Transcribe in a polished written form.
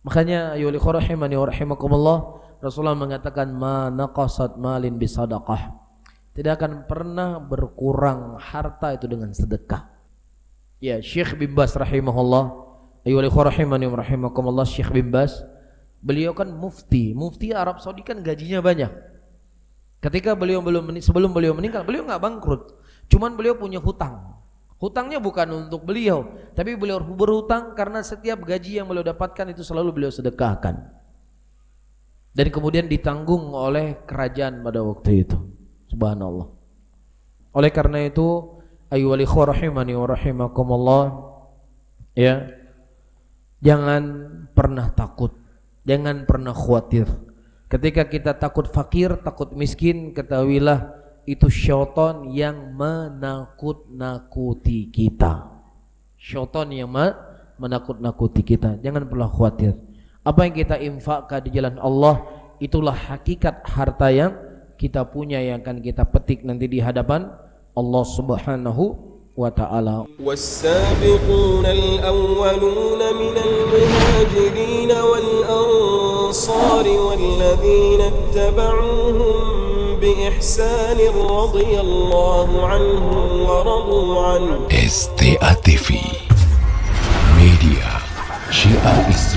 Makanya ayyuhal ikhwah rahimani wa rahimakumullah, Rasulullah mengatakan ma naqasat malin bisadaqah. Tidak akan pernah berkurang harta itu dengan sedekah. Ya, Syekh bin Baz rahimahullah, ayyuhal ikhwah rahimani wa rahimakumullah, Syekh bin Baz, beliau kan mufti Arab Saudi, kan gajinya banyak. Ketika sebelum beliau meninggal, beliau enggak bangkrut. Cuman beliau punya hutang. Hutangnya bukan untuk beliau, tapi beliau berhutang karena setiap gaji yang beliau dapatkan itu selalu beliau sedekahkan. Dan kemudian ditanggung oleh kerajaan pada waktu itu. Subhanallah. Oleh karena itu, ayyuhal ikhwah rahimani wa rahimakumullah, ya, jangan pernah takut, jangan pernah khawatir. Ketika kita takut fakir, takut miskin, ketahuilah itu syaitan yang menakut-nakuti kita. Syaitan yang menakut-nakuti kita. Jangan pernah khawatir. Apa yang kita infakkan di jalan Allah, itulah hakikat harta yang kita punya, yang akan kita petik nanti di hadapan Allah Subhanahu wa ta'ala. Was-sabiquna al-awwaluna minal muhajirin wal-ansari wal-ladhina ittaba'uuhum بإحسان رضي الله عنهم ورضوا عنه. STA TV Media Syiar Islam.